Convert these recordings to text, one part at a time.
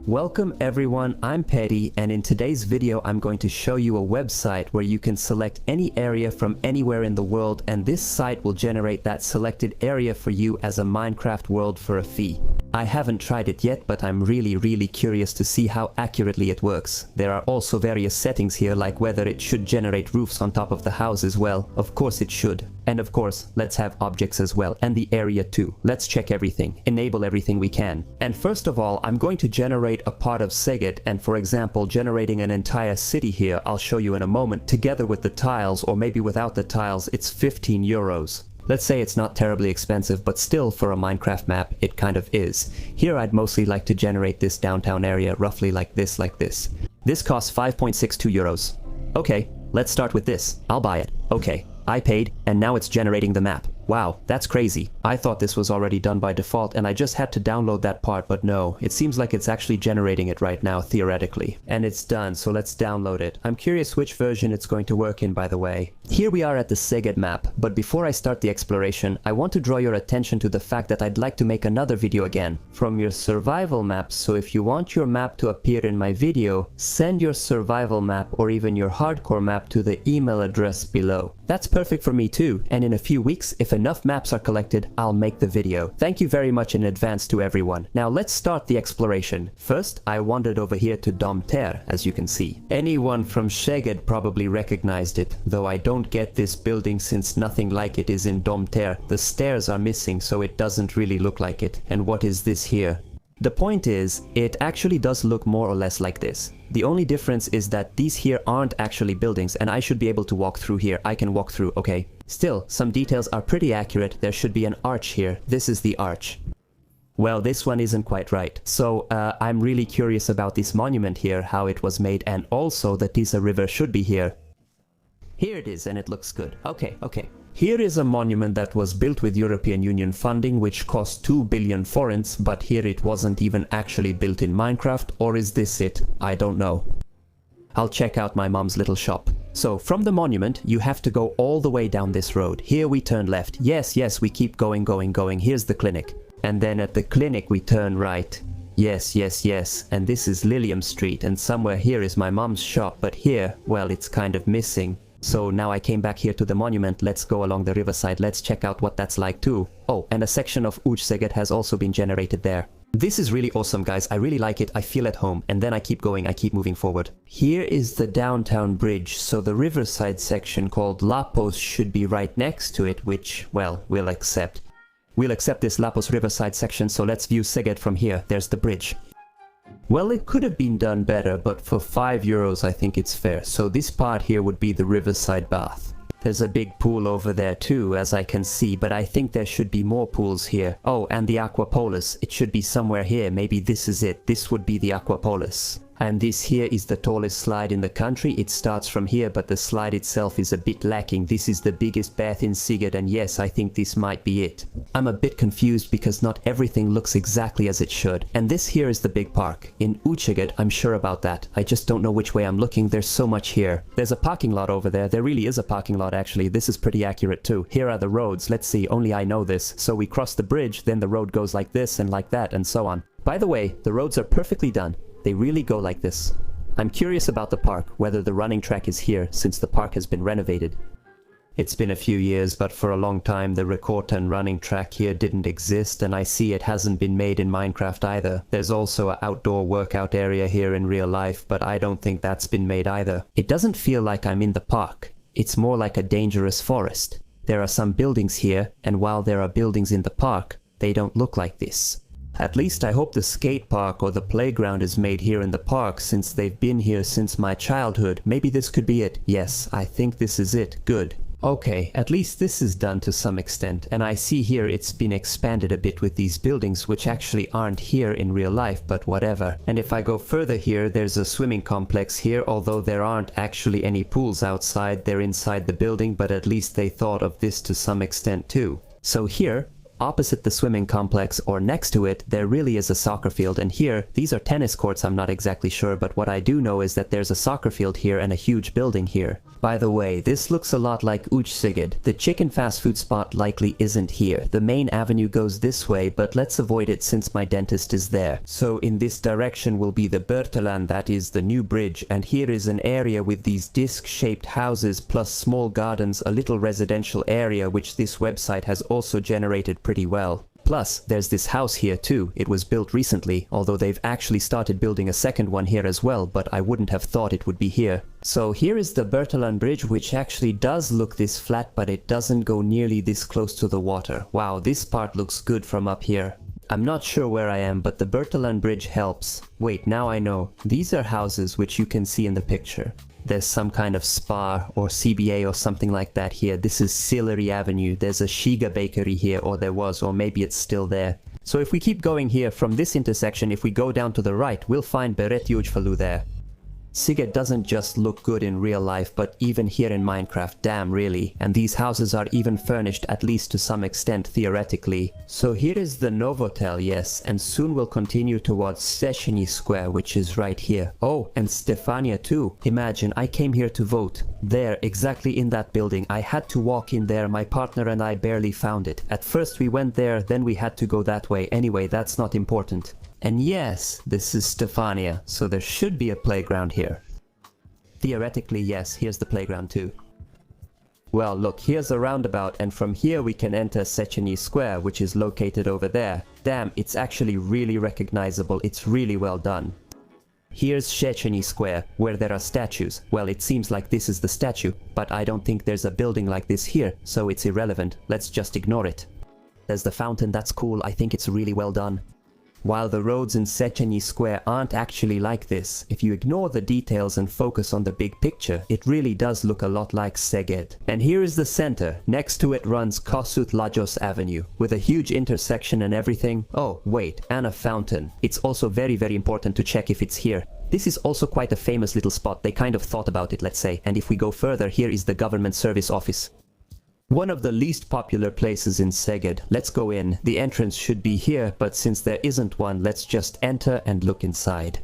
Welcome everyone, I'm Petty, and in today's video I'm going to show you a website where you can select any area from anywhere in the world, and this site will generate that selected area for you as a Minecraft world for a fee. I haven't tried it yet, but I'm really curious to see how accurately it works. There are also various settings here, like whether it should generate roofs on top of the house as well. Of course it should. And of course, let's have objects as well, and the area too. Let's check everything, enable everything we can. And first of all, I'm going to generate a part of Szeged, and for example, generating an entire city here, I'll show you in a moment, together with the tiles, or maybe without the tiles, it's 15 euros. Let's say it's not terribly expensive, but still for a Minecraft map, it kind of is. Here I'd mostly like to generate this downtown area roughly like this. This costs 5.62 euros. Okay, let's start with this. I'll buy it. Okay, I paid, and now it's generating the map. Wow, that's crazy. I thought this was already done by default and I just had to download that part, but no, it seems like it's actually generating it right now, theoretically. And it's done, so let's download it. I'm curious which version it's going to work in, by the way. Here we are at the Szeged map, but before I start the exploration, I want to draw your attention to the fact that I'd like to make another video again from your survival maps, so if you want your map to appear in my video, send your survival map or even your hardcore map to the email address below. That's perfect for me too, and in a few weeks, if enough maps are collected, I'll make the video. Thank you very much in advance to everyone. Now let's start the exploration. First, I wandered over here to Domter, as you can see. Anyone from Szeged probably recognized it, though I don't get this building since nothing like it is in Domter. The stairs are missing, so it doesn't really look like it. And what is this here? The point is, it actually does look more or less like this. The only difference is that these here aren't actually buildings, and I should be able to walk through here. I can walk through, okay. Still, some details are pretty accurate. There should be an arch here. This is the arch. Well, this one isn't quite right. So, I'm really curious about this monument here, how it was made, and also the Tisza River should be here. Here it is, and it looks good. Okay. Here is a monument that was built with European Union funding, which cost 2 billion forints, but here it wasn't even actually built in Minecraft, or is this it? I don't know. I'll check out my mom's little shop. So, from the monument, you have to go all the way down this road. Here we turn left. Yes, we keep going. Here's the clinic. And then at the clinic we turn right. Yes. And this is Lilium Street, and somewhere here is my mom's shop, but here, well, it's kind of missing. So now I came back here to the monument. Let's go along the riverside. Let's check out what that's like too. Oh, and a section of Újszeged has also been generated there. This is really awesome, guys. I really like it. I feel at home. And then I keep going. I keep moving forward. Here is the downtown bridge. So the riverside section called Lapos should be right next to it, which, well, we'll accept. We'll accept this Lapos riverside section, so let's view Szeged from here. There's the bridge. Well, it could have been done better, but for 5 euros I think it's fair. So this part here would be the riverside bath. There's a big pool over there too, as I can see, but I think there should be more pools here. Oh, and the Aquapolis. It should be somewhere here. Maybe this is it. This would be the Aquapolis. And this here is the tallest slide in the country. It starts from here, but the slide itself is a bit lacking. This is the biggest bath in Szeged, and yes, I think this might be it. I'm a bit confused because not everything looks exactly as it should. And this here is the big park. In Újszeged, I'm sure about that. I just don't know which way I'm looking. There's so much here. There's a parking lot over there. There really is a parking lot, actually. This is pretty accurate too. Here are the roads. Let's see, only I know this. So we cross the bridge, then the road goes like this and like that and so on. By the way, the roads are perfectly done. They really go like this. I'm curious about the park, whether the running track is here, since the park has been renovated. It's been a few years, but for a long time the record and running track here didn't exist, and I see it hasn't been made in Minecraft either. There's also an outdoor workout area here in real life, but I don't think that's been made either. It doesn't feel like I'm in the park. It's more like a dangerous forest. There are some buildings here, and while there are buildings in the park, they don't look like this. At least I hope the skate park or the playground is made here in the park, since they've been here since my childhood. Maybe this could be it. Yes, I think this is it. Good. Okay, at least this is done to some extent, and I see here it's been expanded a bit with these buildings which actually aren't here in real life, but whatever. And if I go further here, there's a swimming complex here, although there aren't actually any pools outside. They're inside the building, but at least they thought of this to some extent too. So here, opposite the swimming complex or next to it, there really is a soccer field, and here, these are tennis courts, I'm not exactly sure, but what I do know is that there's a soccer field here and a huge building here. By the way, this looks a lot like Újszeged. The chicken fast food spot likely isn't here. The main avenue goes this way, but let's avoid it since my dentist is there. So in this direction will be the Bertalan, that is the new bridge, and here is an area with these disc-shaped houses plus small gardens, a little residential area which this website has also generated pretty well. Plus, there's this house here too. It was built recently, although they've actually started building a second one here as well, but I wouldn't have thought it would be here. So here is the Bertalan Bridge, which actually does look this flat, but it doesn't go nearly this close to the water. Wow, this part looks good from up here. I'm not sure where I am, but the Bertalan Bridge helps. Wait, now I know. These are houses which you can see in the picture. There's some kind of spa or CBA or something like that here. This is Sillery Avenue. There's a Shiga bakery here, or there was, or maybe it's still there. So if we keep going here from this intersection, if we go down to the right, we'll find Beretiújfalu there. Szeged doesn't just look good in real life, but even here in Minecraft, damn really. And these houses are even furnished, at least to some extent theoretically. So here is the Novotel, yes, and soon we'll continue towards Széchenyi Square, which is right here. Oh, and Stefania too. Imagine, I came here to vote. There, exactly in that building. I had to walk in there, my partner and I barely found it. At first we went there, then we had to go that way. Anyway, that's not important. And yes, this is Stefania, so there should be a playground here. Theoretically, yes, here's the playground too. Well, look, here's a roundabout, and from here we can enter Széchenyi Square, which is located over there. Damn, it's actually really recognizable, it's really well done. Here's Széchenyi Square, where there are statues. Well, it seems like this is the statue, but I don't think there's a building like this here, so it's irrelevant. Let's just ignore it. There's the fountain, that's cool, I think it's really well done. While the roads in Széchenyi Square aren't actually like this, if you ignore the details and focus on the big picture, it really does look a lot like Szeged. And here is the center. Next to it runs Kossuth Lajos Avenue, with a huge intersection and everything. Oh, wait, and a fountain. It's also very important to check if it's here. This is also quite a famous little spot. They kind of thought about it, let's say. And if we go further, here is the government service office. One of the least popular places in Szeged. Let's go in. The entrance should be here, but since there isn't one, let's just enter and look inside.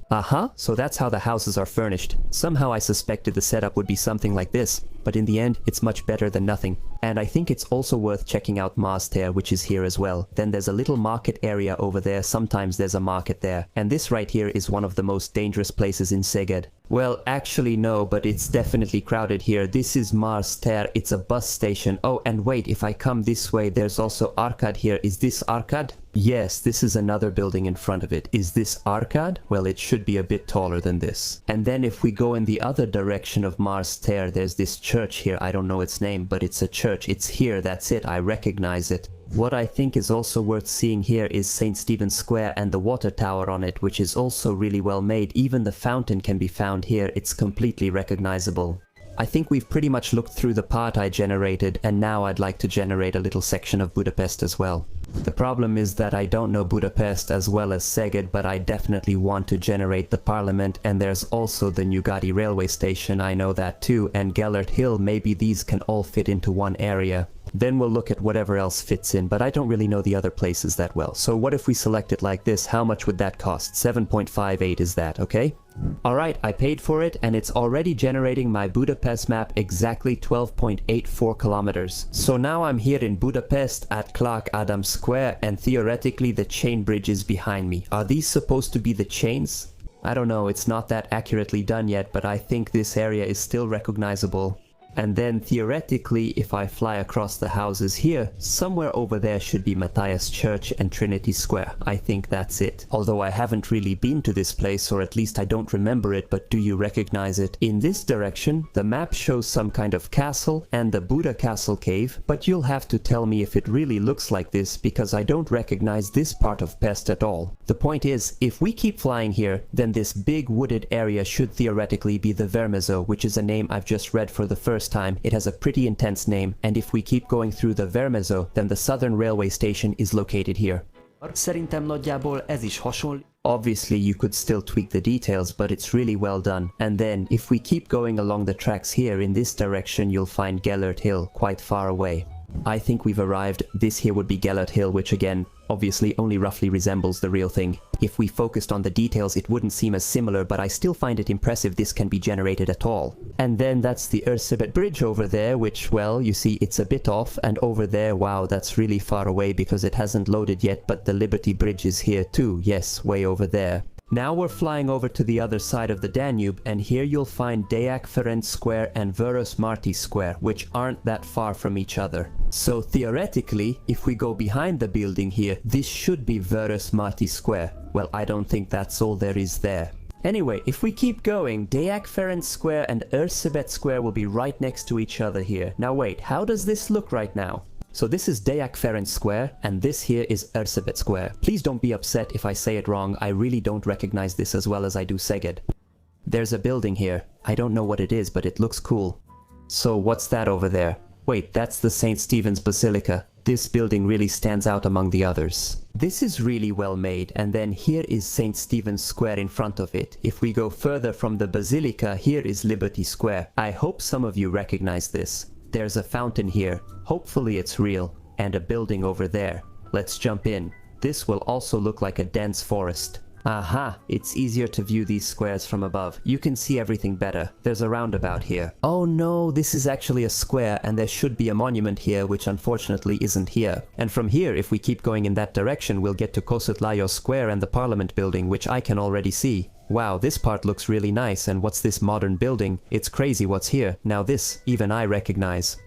So that's how the houses are furnished. Somehow I suspected the setup would be something like this, but in the end, it's much better than nothing. And I think it's also worth checking out Maztér, which is here as well. Then there's a little market area over there, sometimes there's a market there. And this right here is one of the most dangerous places in Szeged. Well, actually no, but it's definitely crowded here. This is Maztér, it's a bus station. Oh, and wait, if I come this way, there's also Arcad here. Is this Arcad? Yes, this is another building in front of it. Is this Arcad? Well, it should be a bit taller than this. And then if we go in the other direction of Maztér, there's this church here. I don't know its name, but it's a church. It's here, that's it. I recognize it. What I think is also worth seeing here is St. Stephen's Square and the water tower on it, which is also really well made. Even the fountain can be found here. It's completely recognizable. I think we've pretty much looked through the part I generated, and now I'd like to generate a little section of Budapest as well. The problem is that I don't know Budapest as well as Szeged, but I definitely want to generate the parliament, and there's also the Nyugati railway station, I know that too, and Gellert Hill. Maybe these can all fit into one area. Then we'll look at whatever else fits in, but I don't really know the other places that well. So what if we select it like this? How much would that cost? 7.58 is that, okay? Alright, I paid for it, and it's already generating my Budapest map exactly 12.84 kilometers. So now I'm here in Budapest at Clark Adam Square, and theoretically the chain bridge is behind me. Are these supposed to be the chains? I don't know, it's not that accurately done yet, but I think this area is still recognizable. And then theoretically, if I fly across the houses here, somewhere over there should be Matthias Church and Trinity Square. I think that's it. Although I haven't really been to this place, or at least I don't remember it, but do you recognize it? In this direction, the map shows some kind of castle and the Buddha Castle cave, but you'll have to tell me if it really looks like this, because I don't recognize this part of Pest at all. The point is, if we keep flying here, then this big wooded area should theoretically be the Vermező, which is a name I've just read for the first time. It has a pretty intense name, and if we keep going through the Vermező, then the southern railway station is located here. Szerintem nagyjából ez is hasonló. Obviously you could still tweak the details, but it's really well done. And then, if we keep going along the tracks here in this direction, you'll find Gellert Hill quite far away. I think we've arrived. This here would be Gellert Hill, which again, obviously only roughly resembles the real thing. If we focused on the details, it wouldn't seem as similar, but I still find it impressive this can be generated at all. And then that's the Újszeged bridge over there, which, well, you see it's a bit off, and over there, wow, that's really far away because it hasn't loaded yet, but the Liberty Bridge is here too, yes, way over there. Now we're flying over to the other side of the Danube, and here you'll find Deák Ferenc Square and Vörösmarty Square, which aren't that far from each other. So theoretically, if we go behind the building here, this should be Vörösmarty Square. Well, I don't think that's all there is there. Anyway, if we keep going, Deák Ferenc Square and Újszeged Square will be right next to each other here. Now wait, how does this look right now? So this is Deák Ferenc Square, and this here is Újszeged Square. Please don't be upset if I say it wrong, I really don't recognize this as well as I do Szeged. There's a building here. I don't know what it is, but it looks cool. So what's that over there? Wait, that's the St. Stephen's Basilica. This building really stands out among the others. This is really well made, and then here is St. Stephen's Square in front of it. If we go further from the Basilica, here is Liberty Square. I hope some of you recognize this. There's a fountain here. Hopefully it's real. And a building over there. Let's jump in. This will also look like a dense forest. Aha! It's easier to view these squares from above. You can see everything better. There's a roundabout here. Oh no, this is actually a square, and there should be a monument here, which unfortunately isn't here. And from here, if we keep going in that direction, we'll get to Kossuth Lajos Square and the Parliament building, which I can already see. Wow, this part looks really nice, and what's this modern building? It's crazy what's here. Now this, even I recognize.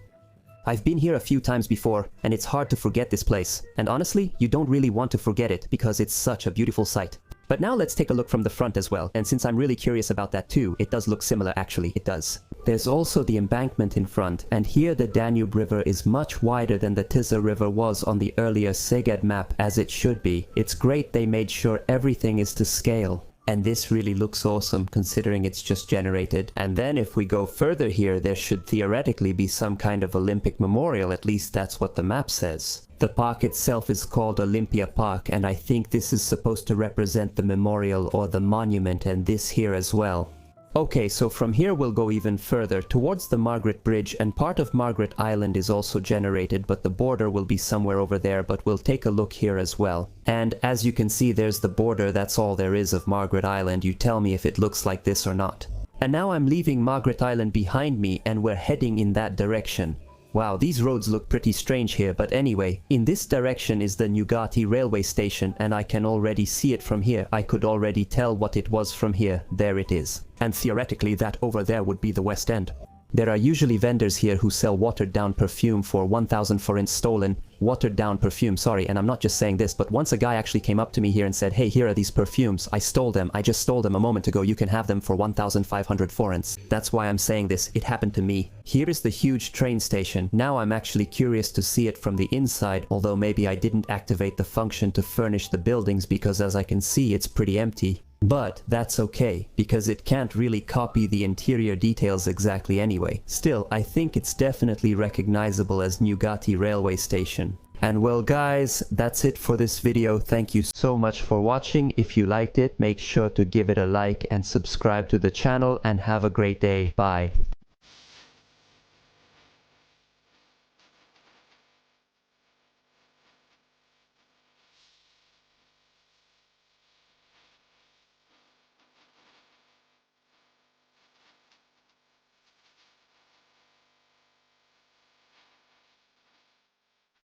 I've been here a few times before, and it's hard to forget this place. And honestly, you don't really want to forget it, because it's such a beautiful sight. But now let's take a look from the front as well, and since I'm really curious about that too, it does look similar actually, it does. There's also the embankment in front, and here the Danube River is much wider than the Tisza River was on the earlier Szeged map, as it should be. It's great they made sure everything is to scale. And this really looks awesome considering it's just generated. And then if we go further here, there should theoretically be some kind of Olympic memorial, at least that's what the map says. The park itself is called Olympia Park, and I think this is supposed to represent the memorial or the monument, and this here as well. Okay, so from here we'll go even further towards the Margaret Bridge, and part of Margaret Island is also generated, but the border will be somewhere over there, but we'll take a look here as well. And as you can see, there's the border. That's all there is of Margaret Island. You tell me if it looks like this or not. And now I'm leaving Margaret Island behind me, and we're heading in that direction. Wow, these roads look pretty strange here, but anyway, in this direction is the Nyugati railway station, and I can already see it from here. I could already tell what it was from here. There it is. And theoretically, that over there would be the West End. There are usually vendors here who sell watered-down perfume for 1,000 forints stolen. Watered-down perfume, sorry, and I'm not just saying this, but once a guy actually came up to me here and said, hey, here are these perfumes. I stole them. I just stole them a moment ago. You can have them for 1,500 forints. That's why I'm saying this. It happened to me. Here is the huge train station. Now I'm actually curious to see it from the inside, although maybe I didn't activate the function to furnish the buildings because as I can see, it's pretty empty. But that's okay, because it can't really copy the interior details exactly anyway. Still, I think it's definitely recognizable as Nyugati railway station. And well guys, that's it for this video. Thank you so much for watching. If you liked it, make sure to give it a like and subscribe to the channel, and have a great day. Bye.